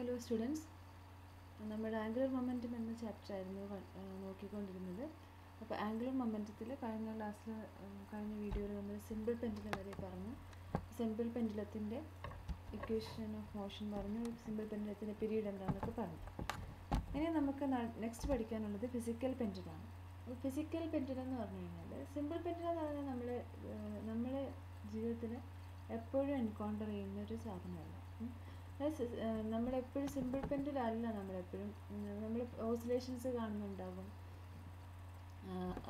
Hello students, നമ്മുടെ angular momentum എന്ന chapter ആയിരുന്നു നോക്കിക്കൊണ്ടിരുന്നത്. അപ്പോൾ ആംഗുലർ മൊമെൻറ്റത്തിൽ കഴിഞ്ഞ ക്ലാസ്സിൽ കഴിഞ്ഞ വീഡിയോയിൽ നമ്മൾ സിമ്പിൾ പെൻഡുലം വരെ പറഞ്ഞു. സിമ്പിൾ പെൻഡുലത്തിൻ്റെ ഇക്വേഷൻ ഓഫ് മോഷൻ പറഞ്ഞു, സിമ്പിൾ പെൻഡുലത്തിൻ്റെ പീരീഡ് എന്താണെന്നൊക്കെ പറഞ്ഞു. ഇനി നമുക്ക് നെക്സ്റ്റ് പഠിക്കാനുള്ളത് ഫിസിക്കൽ പെൻഡുലമാണ്. അപ്പോൾ ഫിസിക്കൽ പെൻഡുലം എന്ന് പറഞ്ഞു കഴിഞ്ഞാൽ സിമ്പിൾ പെൻഡുലം എന്ന് പറഞ്ഞാൽ നമ്മുടെ ജീവിതത്തിൽ എപ്പോഴും എൻകൗണ്ടർ ചെയ്യുന്ന ഒരു സാധനമല്ല. നമ്മളെപ്പോഴും സിമ്പിൾ പെൻഡുലല്ല, നമ്മളെപ്പോഴും നമ്മൾ ഓസിലേഷൻസ് കാണുന്നുണ്ടാകും.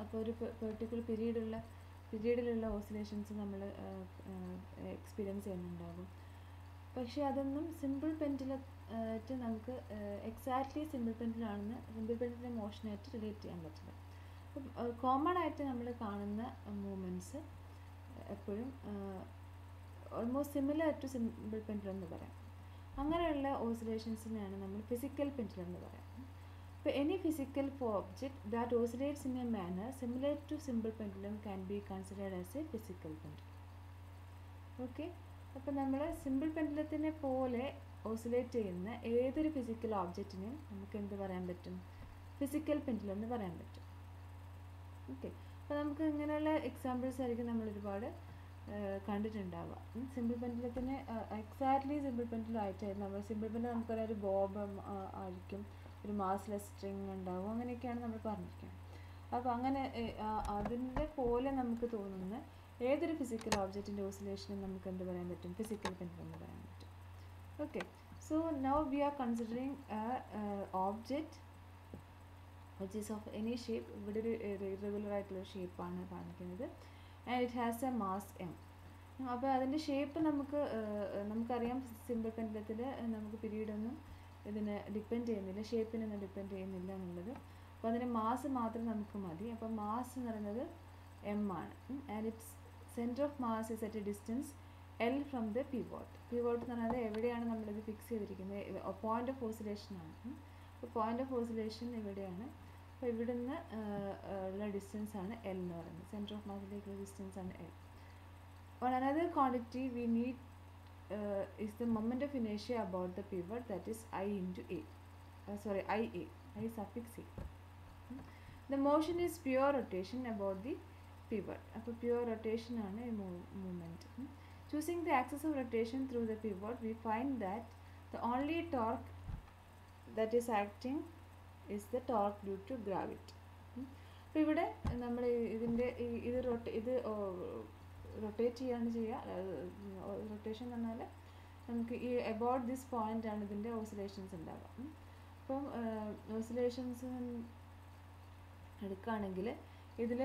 അപ്പോൾ ഒരു പെർട്ടിക്കുലർ പീരീഡിലുള്ള ഓസിലേഷൻസ് നമ്മൾ എക്സ്പീരിയൻസ് ചെയ്യുന്നുണ്ടാകും. പക്ഷേ അതൊന്നും സിമ്പിൾ പെൻഡുലമായിട്ട് നമുക്ക് എക്സാക്ട്ലി സിമ്പിൾ പെൻഡുലത്തിൻ്റെ മോഷനായിട്ട് റിലേറ്റ് ചെയ്യാൻ പറ്റില്ല. അപ്പോൾ കോമൺ ആയിട്ട് നമ്മൾ കാണുന്ന മൂവ്മെൻറ്റ്സ് എപ്പോഴും almost similar to simple pendulum എന്ന് പറയാം. അങ്ങനെയുള്ള ഓസിലേഷൻസിനെയാണ് നമ്മൾ ഫിസിക്കൽ പെൻഡുലം എന്ന് പറയാം. അപ്പോൾ any physical object that oscillates in a manner similar to simple pendulum can be considered as a physical pendulum. Okay, അപ്പോൾ നമ്മൾ സിമ്പിൾ പെൻഡുലത്തിനെ പോലെ ഓസിലേറ്റ് ചെയ്യുന്ന ഏതൊരു ഫിസിക്കൽ ഓബ്ജക്റ്റിനെയും നമുക്ക് എന്ത് പറയാൻ പറ്റും? ഫിസിക്കൽ പെൻഡുലം എന്ന് പറയാൻ പറ്റും. ഓക്കെ, അപ്പോൾ നമുക്ക് ഇങ്ങനെയുള്ള എക്സാമ്പിൾസ് ആയിരിക്കും നമ്മൾ ഒരുപാട് കണ്ടിട്ടുണ്ടാവുക. സിമ്പിൾ പെൻഡുലത്തിന് എക്സാക്ട്ലി സിമ്പിൾ പെൻഡുലം ആയിട്ടായിരുന്നു. നമ്മൾ സിമ്പിൾ പെൻഡുലം നമുക്കറിയാം, ഒരു ബോബ് ആയിരിക്കും, ഒരു മാസ്ലെസ് സ്ട്രിങ് ഉണ്ടാവും, അങ്ങനെയൊക്കെയാണ് നമ്മൾ പറഞ്ഞിരിക്കുന്നത്. അപ്പോൾ അങ്ങനെ അതിൻ്റെ പോലെ നമുക്ക് തോന്നുന്ന ഏതൊരു ഫിസിക്കൽ ഓബ്ജക്റ്റിൻ്റെ ഓസിലേഷനും നമുക്ക് എന്ത് പറയാൻ പറ്റും? ഫിസിക്കൽ പെൻഡുലം എന്ന് പറയാൻ പറ്റും. Okay, so now we R considering object which is of any shape. ഇവിടെ ഒരു ഇറഗുലർ ആയിട്ടുള്ള ഷേപ്പാണ് കാണിക്കുന്നത്. And it has A mass M. അപ്പോൾ അതിൻ്റെ ഷേപ്പ് നമുക്കറിയാം, സിമ്പിൾ പെൻഡുലത്തിൽ നമുക്ക് പീരീഡൊന്നും ഇതിന് ഡിപ്പെൻഡ് ചെയ്യുന്നില്ല, ഷേപ്പിനൊന്നും ഡിപ്പെൻഡ് ചെയ്യുന്നില്ല എന്നുള്ളത്. അപ്പോൾ അതിൻ്റെ മാസ് മാത്രം നമുക്ക് മതി. അപ്പോൾ മാസ് എന്ന് പറയുന്നത് എം ആണ്. And its centre of mass is at a distance L from the pivot. Pivot എന്ന് പറഞ്ഞാൽ എവിടെയാണ് നമ്മളിത് ഫിക്സ് ചെയ്തിരിക്കുന്നത്? പോയിൻ്റ് ഓഫ് ഓസിലേഷനാണ്. അപ്പോൾ പോയിൻ്റ് ഓഫ് ഓസിലേഷൻ ഇവിടെയാണ്. അപ്പോൾ ഇവിടുന്ന് ഉള്ള ഡിസ്റ്റൻസ് ആണ് എൽ എന്ന് പറയുന്നത്. സെൻറ്റർ ഓഫ് മാസിലേക്കുള്ള ഡിസ്റ്റൻസ് ആണ് L. On another quantity we need is the moment of inertia about the pivot, that is I into A. I suffix A. The motion is pure rotation about the pivot. അപ്പോൾ pure rotation ആണ് ഈ movement. Choosing the axis of rotation through the pivot, we find that the only torque that is acting is the torque due to gravity. അപ്പോൾ ഇവിടെ നമ്മൾ ഇത് rotate ചെയ്യാണ് ചെയ്യുക. Rotation എന്ന് പറഞ്ഞാൽ നമുക്ക് ഈ അബൌട്ട് ദിസ് പോയിൻ്റ് ആണ് ഇതിൻ്റെ ഓസിലേഷൻസ് ഉണ്ടാവുക. അപ്പം ഓസിലേഷൻസ് എടുക്കുകയാണെങ്കിൽ ഇതിൽ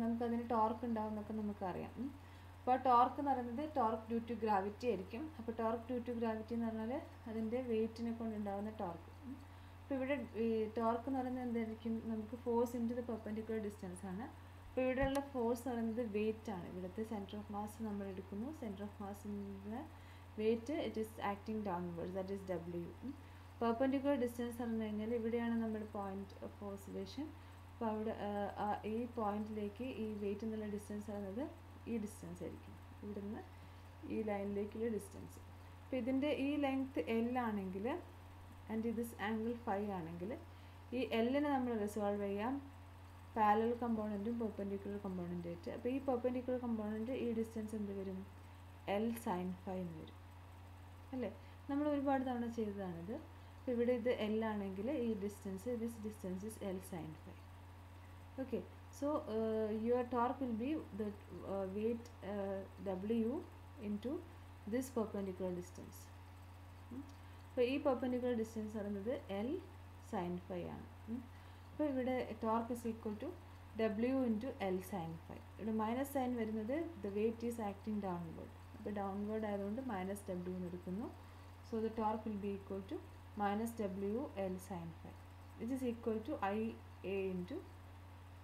നമുക്കതിന് ടോർക്ക് ഉണ്ടാവും എന്നൊക്കെ നമുക്കറിയാം. അപ്പോൾ ടോർക്ക് എന്ന് പറയുന്നത് ടോർക്ക് ഡ്യൂ ടു ഗ്രാവിറ്റി ആയിരിക്കും. അപ്പോൾ ടോർക്ക് ഡ്യൂ ടു ഗ്രാവിറ്റി എന്ന് പറഞ്ഞാൽ അതിൻ്റെ വെയ്റ്റിനെ കൊണ്ടുണ്ടാകുന്ന ടോർക്ക്. അപ്പോൾ ഇവിടെ ടോർക്ക് എന്ന് പറയുന്നത് എന്തായിരിക്കും? നമുക്ക് force into the perpendicular distance ആണ്. അപ്പോൾ ഇവിടെയുള്ള ഫോഴ്സ് എന്ന് പറയുന്നത് വെയിറ്റ് ആണ്. ഇവിടുത്തെ സെൻറ്റർ ഓഫ് മാസ് നമ്മൾ എടുക്കുന്നു. സെൻറ്റർ ഓഫ് മാസിൻ്റെ weight it is acting downwards, that is W. Perpendicular distance പറഞ്ഞു കഴിഞ്ഞാൽ ഇവിടെയാണ് നമ്മുടെ പോയിന്റ് ഓഫ് ഓസിലേഷൻ. അപ്പോൾ അവിടെ ഈ പോയിന്റിലേക്ക് ഈ വെയിറ്റ് എന്നുള്ള ഡിസ്റ്റൻസ് പറയുന്നത് ഈ ഡിസ്റ്റൻസ് ആയിരിക്കും, ഇവിടുന്ന് ഈ ലൈനിലേക്കുള്ള ഡിസ്റ്റൻസ്. അപ്പോൾ ഇതിൻ്റെ ഈ ലെങ്ത്ത് എൽ ആണെങ്കിൽ ആൻഡ് ഇത് ആംഗിൾ ഫൈ ആണെങ്കിൽ ഈ എല്ലിനെ നമ്മൾ റിസോൾവ് ചെയ്യാം പാരലൽ കമ്പോണൻറ്റും പെർപെൻഡിക്കുലർ കമ്പോണൻ്റ് ആയിട്ട്. അപ്പോൾ ഈ പെർപെൻഡിക്കുലർ കമ്പോണൻറ്റ് ഈ ഡിസ്റ്റൻസ് എന്ത് വരും? എൽ സൈൻ ഫൈ എന്ന് വരും, അല്ലേ? നമ്മൾ ഒരുപാട് തവണ ചെയ്തതാണിത്. അപ്പോൾ ഇവിടെ ഇത് എൽ ആണെങ്കിൽ ഈ distance this distance is L sine phi. Okay, so your torque will be the weight W into this perpendicular distance. അപ്പോൾ ഈ പെർപെൻഡിക്കുലർ ഡിസ്റ്റൻസ് പറയുന്നത് എൽ സൈൻ ഫൈ ആണ്. അപ്പോൾ ഇവിടെ torque is equal to W into L sine phi. ഇവിടെ minus sine വരുന്നത് the weight is acting downward. അപ്പോൾ downward ആയതുകൊണ്ട് മൈനസ് ഡബ്ല്യു എന്ന് എടുക്കുന്നു. So the torque will be equal to minus W L sine phi which is equal to I A into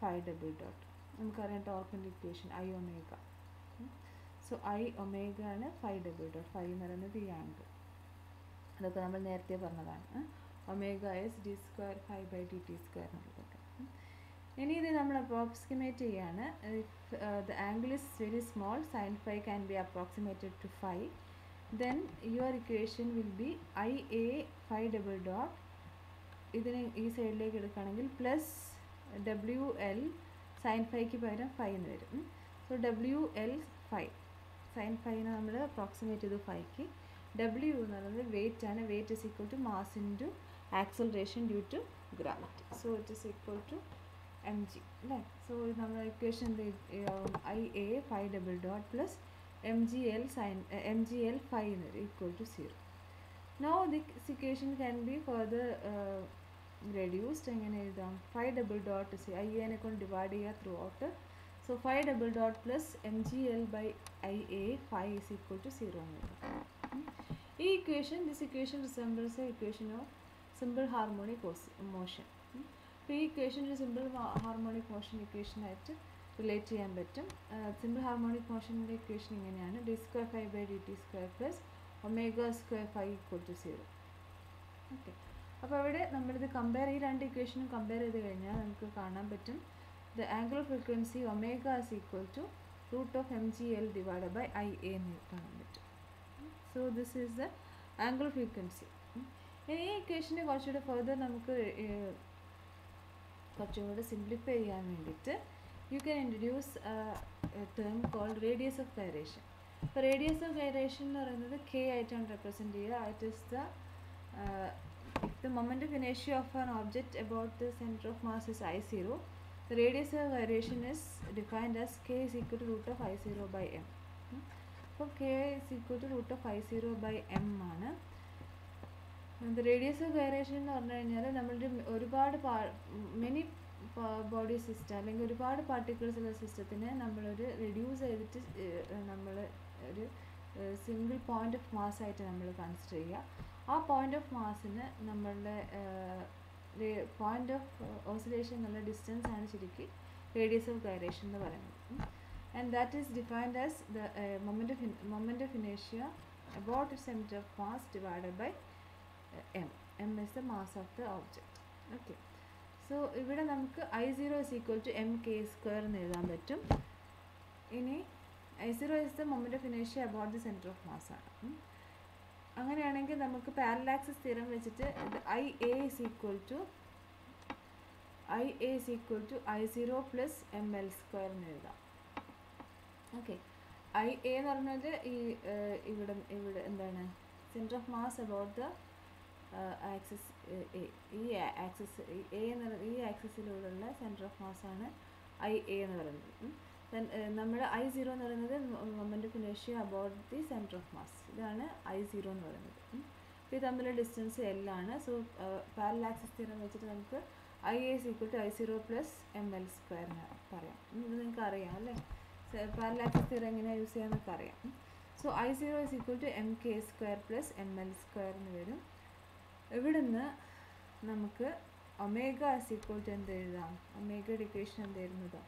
phi double dot. നമുക്കറിയാം ടോർക്കിൻ്റെ equation I omega. So I omega ആണ് phi double dot. Phi എന്ന് പറയുന്നത് ഈ angle, അതൊക്കെ നമ്മൾ നേരത്തെ പറഞ്ഞതാണ്. Omega is D square phi by D T square എന്നുള്ളതൊക്കെ. ഇനി ഇത് നമ്മൾ അപ്രോക്സിമേറ്റ് ചെയ്യാണ്. The angle is very small, sine phi can be approximated to phi then your equation will be IA phi double dot ഇതിനെ ഈ സൈഡിലേക്ക് എടുക്കുകയാണെങ്കിൽ plus WL sign ഫൈക്ക് പകരം ഫൈ എന്ന് വരും. സോ WL ഫൈ സൈൻ ഫൈനെ നമ്മൾ അപ്രോക്സിമേറ്റ് ചെയ്തു ഫൈക്ക്. W എന്ന് പറയുന്നത് വെയിറ്റ് ആണ്. Weight is equal to mass into acceleration due to gravity. So it is equal to mg അല്ലേ. സോ നമ്മുടെ ഇക്വേഷൻ എന്ത് IA phi double dot plus MGL phi എന്ന് വരും equal to 0. Now this equation can be further reduced. എങ്ങനെ എഴുതാം? Phi double dot ഐനെ കൊണ്ട് divide ചെയ്യുക throughout. So phi double dot plus MGL by IA phi is equal to 0 എന്ന് എഴുതാം. ഈ equation this equation resembles a equation of simple harmonic motion. അപ്പോൾ ഈ equation ഒരു സിമ്പിൾ ഹാർമോണിക് മോഷൻ ഇക്വേഷനായിട്ട് relate ചെയ്യാൻ പറ്റും. സിമ്പിൾ ഹാർമോണിക് മോഷൻ്റെ ഇക്വേഷൻ ഇങ്ങനെയാണ്: D square phi by D T square plus omega square phi equal to 0. Okay, അപ്പോൾ അവിടെ നമ്മളിത് കമ്പയർ ഈ രണ്ട് ഇക്വേഷനും കമ്പയർ ചെയ്ത് കഴിഞ്ഞാൽ നമുക്ക് കാണാൻ പറ്റും the angular frequency omega is equal to root of MGL divide by IA എന്ന് കാണാൻ പറ്റും. So this is the angular frequency. ഇനി ഈ ഇക്വേഷനെ കുറച്ചുകൂടെ ഫർദർ നമുക്ക് കുറച്ചും കൂടെ സിംപ്ലിഫൈ ചെയ്യാൻ വേണ്ടിയിട്ട് you can introduce term called radius of gyration. ഇപ്പോൾ റേഡിയസ് ഓഫ് ഗൈറേഷൻ എന്ന് പറയുന്നത് K ആയിട്ടാണ് റെപ്രസെൻറ്റ് ചെയ്യുക. It is the if the moment of inertia of an object about the center of mass is I0, the radius of gyration is defined as K is equal to root of I0 by m. അപ്പോൾ K is equal to root of I0 by m ആണ്. The radius of gyration എന്ന് പറഞ്ഞു കഴിഞ്ഞാൽ നമ്മളുടെ ഒരുപാട് many body system അല്ലെങ്കിൽ ഒരുപാട് particles ഉള്ള സിസ്റ്റത്തിനെ നമ്മളൊരു റെഡ്യൂസ് ചെയ്തിട്ട് നമ്മൾ ഒരു സിംഗിൾ പോയിൻ്റ് ഓഫ് മാസ് ആയിട്ട് നമ്മൾ കൺസിഡർ ചെയ്യുക. ആ പോയിൻ്റ് ഓഫ് മാസിന് നമ്മളുടെ പോയിൻ്റ് ഓഫ് ഓസിലേഷൻ എന്നുള്ള ഡിസ്റ്റൻസ് ആണ് ശരിക്കും റേഡിയസ് ഓഫ് ഗൈറേഷൻ എന്ന് പറയുന്നത്. And that is defined as the moment of ഇനേഷ്യ about it centre of mass divided by m is the mass of the object. Okay, so ഇവിടെ നമുക്ക് I0 is equal to mk square എന്ന് എഴുതാൻ പറ്റും. ഇനി I0 is the moment of inertia about the center of mass ആണ്. അങ്ങനെയാണെങ്കിൽ നമുക്ക് parallel axis theorem വെച്ചിട്ട് IA is equal to I0 plus ml square എന്ന് എഴുതാം. ഓക്കെ, IA എന്ന് പറഞ്ഞാൽ ഇവിടെ എന്താണ് centre of mass about the axis A. ഈ ആക്സിസ് എ എന്ന് പറയുന്നത് ഈ ആക്സിസിലൂടെയുള്ള സെൻറ്റർ ഓഫ് മാസ് ആണ് IA എന്ന് പറയുന്നത്. നമ്മൾ I0 എന്ന് പറയുന്നത് മൊമെൻ്റ് ഓഫ് ഇനേഷ്യ about the centre of mass. ഇതാണ് I0 എന്ന് പറയുന്നത്. ഇത് തമ്മിലുള്ള ഡിസ്റ്റൻസ് L ആണ്. സോ പാരലൽ ആക്സിസ് തിയറം വെച്ചിട്ട് നമുക്ക് IA is equal to I0 plus ml square എന്ന് പറയാം. ഇത് നിങ്ങൾക്ക് അറിയാം അല്ലേ, പാരലൽ ആക്സിസ് തിയറം എങ്ങനെയാണ് യൂസ് ചെയ്യാമെന്നൊക്കെ അറിയാം. So I0 is equal to mk square plus ml square എന്ന് വരും. ഇവിടുന്ന് നമുക്ക് ഒമേഗ is equal to എന്ത് എഴുതാം? ഒമേഗയുടെ equation എന്തായിരുന്നത്?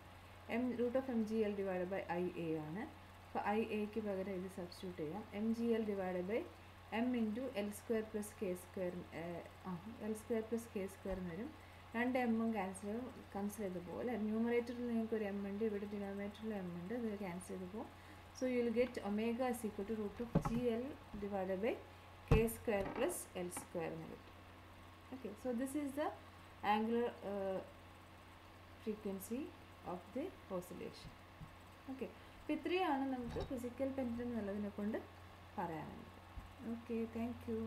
root of MGL divided by IA ആണ്. അപ്പോൾ IAക്ക് പകരം ഇത് സബ്സ്റ്റിറ്റ്യൂട്ട് ചെയ്യാം. MGL divided by m into L square plus K square L square plus K square എന്ന് വരും. രണ്ട് എമ്മും ക്യാൻസൽ ചെയ്ത് പോകും അല്ലേ. ന്യൂമറേറ്ററിൽ നിങ്ങൾക്ക് ഒരു m ഉണ്ട്, ഇവിടെ ഡിനോമിനേറ്ററിൽ m ഉണ്ട്, ഇത് ക്യാൻസൽ ചെയ്ത് പോകും. So you will get omega is equal to root of GL divided by K square plus L square എന്ന് കിട്ടും. Okay, so this is the angular frequency of the oscillation. Okay, അപ്പോൾ ഇത്രയാണ് നമുക്ക് physical pendulum എന്നുള്ളതിനെ കൊണ്ട് പറയാനുള്ളത്. Okay, thank you.